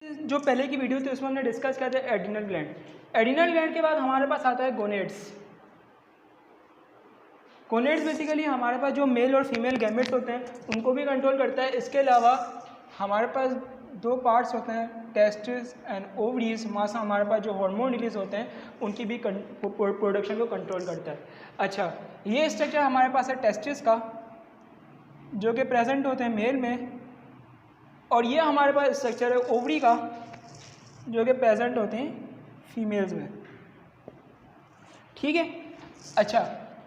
जो पहले की वीडियो थी उसमें हमने डिस्कस किया था एड्रिनल ग्लैंड। एड्रिनल ग्लैंड के बाद हमारे पास आता है गोनेड्स। गोनेड्स बेसिकली हमारे पास जो मेल और फीमेल गैमेट्स होते हैं उनको भी कंट्रोल करता है। इसके अलावा हमारे पास दो पार्ट्स होते हैं, टेस्टिस एंड ओवरीज। वहाँ से हमारे पास जो हार्मोन रिलीज होते हैं उनकी भी प्रोडक्शन को कंट्रोल करता है। अच्छा, ये स्ट्रक्चर हमारे पास है टेस्टिस का, जो कि प्रेजेंट होते हैं मेल में, और ये हमारे पास स्ट्रक्चर है ओवरी का, जो कि प्रेजेंट होते हैं फीमेल्स में। ठीक है। अच्छा,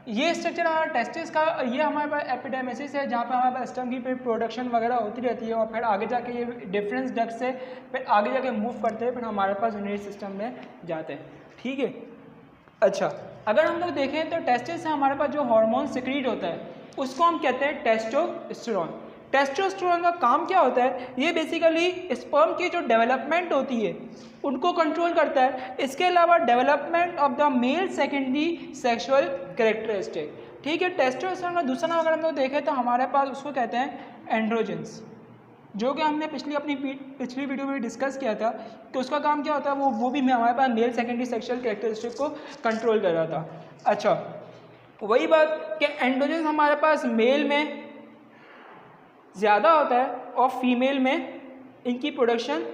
ये स्ट्रक्चर हमारा टेस्टिस का, ये हमारे पास एपिडेमिसिस है, जहाँ पे हमारे पास स्टर्म की प्रोडक्शन वगैरह होती रहती है, और फिर आगे जाके ये डिफरेंस डक्ट से फिर आगे जाके मूव करते हैं, फिर हमारे पास यूरिनरी सिस्टम में जाते हैं। ठीक है। अच्छा, अगर हम लोग देखें तो टेस्टिस से हमारे पास जो हार्मोन सिक्रीट होता है उसको हम कहते हैं टेस्टोस्टेरोन। टेस्टोस्टेरोन का काम क्या होता है? ये बेसिकली स्पर्म की जो डेवलपमेंट होती है उनको कंट्रोल करता है। इसके अलावा development of the male secondary sexual characteristic. ठीक है। टेस्टोस्टेरोन का दूसरा नाम अगर हम लोग देखें तो हमारे पास उसको कहते हैं एंड्रोजेंस, जो कि हमने पिछली वीडियो में डिस्कस किया था कि उसका काम क्या होता है, वो भी हमारे पास मेल सेकेंडरी सेक्सुअल कैरेक्टरिस्टिक को कंट्रोल कर रहा था। अच्छा, वही बात कि एंड्रोजेंस हमारे पास मेल में ज़्यादा होता है और फीमेल में इनकी प्रोडक्शन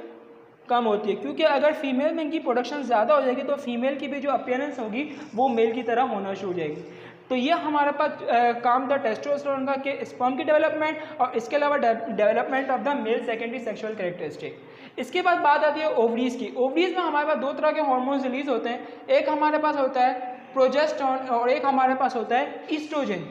कम होती है, क्योंकि अगर फीमेल में इनकी प्रोडक्शन ज़्यादा हो जाएगी तो फीमेल की भी जो अपीयरेंस होगी वो मेल की तरह होना शुरू हो जाएगी। तो ये हमारे पास काम था टेस्टोस्टेरोन का कि स्पर्म की डेवलपमेंट और इसके अलावा development of the male secondary sexual characteristic. इसके बाद बात आती है ओवरीज की। ओवरीज में हमारे पास दो तरह के हार्मोन्स रिलीज होते हैं, एक हमारे पास होता है प्रोजेस्टेरोन और एक हमारे पास होता है ईस्ट्रोजन।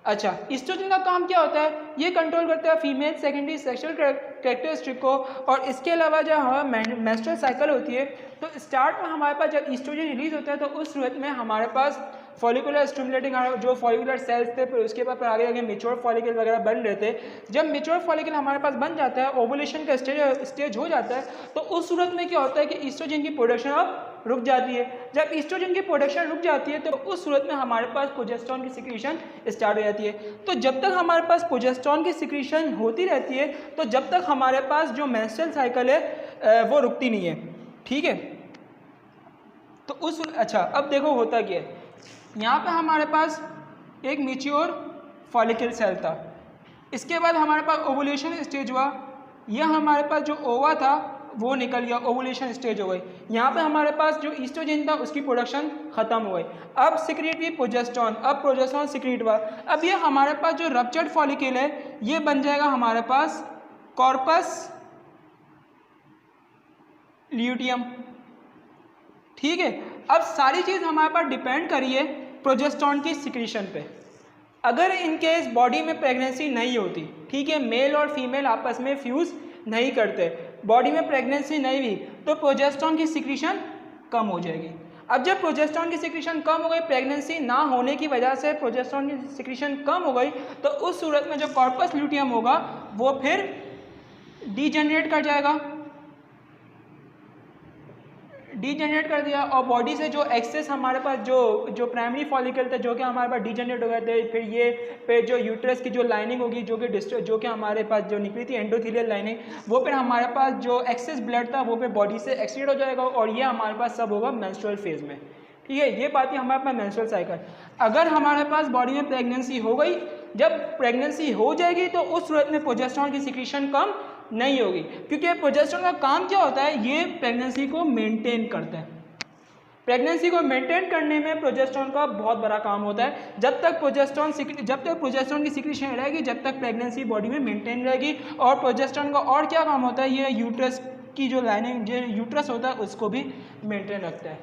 अच्छा, ईस्ट्रोजन का काम क्या होता है? ये कंट्रोल करता है फीमेल सेकेंडरी सेक्सुअल कैरेक्टरिस्टिक को, और इसके अलावा जब हमारा मेंस्ट्रुअल साइकिल होती है तो स्टार्ट में हमारे पास जब ईस्ट्रोजन रिलीज होता है तो उस सूरत में हमारे पास फॉलिकुलर स्टिमुलेटिंग जो फॉलिकुलर सेल्स थे, फिर उसके बाद आगे आगे मेच्योर फॉलिकल वगैरह बन रहे थे। जब मेच्योर फॉलिकल हमारे पास बन जाता है, ओवुलेशन का स्टेज हो जाता है, तो उस सूरत में क्या होता है कि ईस्ट्रोजन की प्रोडक्शन अब रुक जाती है। जब ईस्ट्रोजन की प्रोडक्शन रुक जाती है तो उस सूरत में हमारे पास प्रोजेस्टेरोन की सिक्रीशन स्टार्ट हो जाती है। तो जब तक हमारे पास प्रोजेस्टेरोन की सिक्रीशन होती रहती है तो जब तक हमारे पास जो मेंस्ट्रुअल साइकिल है वो रुकती नहीं है। ठीक है। तो अच्छा, अब देखो होता क्या है। यहाँ पे हमारे पास एक मैच्योर फॉलिकल सेल था, इसके बाद हमारे पास ओवुलेशन स्टेज हुआ, यह हमारे पास जो ओवा था वो निकल गया, ओवुलेशन स्टेज हो गई। यहाँ पे हमारे पास जो ईस्ट्रोजन था उसकी प्रोडक्शन खत्म हो गई। अब सिक्रीट हुई प्रोजेस्टेरोन, अब प्रोजेस्टेरोन सिक्रीट हुआ। अब ये हमारे पास जो रप्चर्ड फॉलिकल है ये बन जाएगा हमारे पास कॉर्पस ल्यूटियम। ठीक है। अब सारी चीज़ हमारे पास डिपेंड करिए प्रोजेस्टेरोन की सिक्रीशन पे। अगर इन केस बॉडी में प्रेगनेंसी नहीं होती, ठीक है, मेल और फीमेल आपस में फ्यूज नहीं करते, बॉडी में प्रेगनेंसी नहीं हुई, तो प्रोजेस्टेरोन की सिक्रीशन कम हो जाएगी। अब जब प्रोजेस्टेरोन की सिक्रीशन कम हो गई, प्रेगनेंसी ना होने की वजह से प्रोजेस्टेरोन की सिक्रीशन कम हो गई, तो उस सूरत में जो कॉर्पस ल्यूटियम होगा वो फिर डीजेनरेट कर जाएगा, डीजेनरेट कर दिया, और बॉडी से जो एक्सेस हमारे पास जो प्राइमरी फॉलिकल थे जो कि हमारे पास डीजेनरेट हो गए थे, फिर जो यूट्रस की जो लाइनिंग होगी जो कि हमारे पास जो निकली थी एंडोथेलियल लाइनिंग, वो फिर हमारे पास जो एक्सेस ब्लड था वो फिर बॉडी से एक्सक्रीट हो जाएगा, और ये हमारे पास सब होगा मेंस्ट्रुअल फेज में। ठीक है। ये बात है हमारे पास मेंस्ट्रुअल साइकिल। अगर हमारे पास बॉडी में प्रेगनेंसी हो गई, जब प्रेगनेंसी हो जाएगी तो उस सूरत में प्रोजेस्टेरोन की सिक्रीशन कम नहीं होगी, क्योंकि प्रोजेस्टेरोन का काम क्या होता है, ये प्रेगनेंसी को मेंटेन करता है। प्रेगनेंसी को मेंटेन करने में प्रोजेस्टेरोन का बहुत बड़ा काम होता है। जब तक प्रोजेस्टेरोन की सिक्रीशन रहेगी, जब तक प्रेगनेंसी बॉडी में मेंटेन रहेगी। और प्रोजेस्टेरोन का और क्या काम होता है, ये यूट्रस की जो लाइनिंग जो यूट्रस होता है उसको भी मेंटेन रखता है।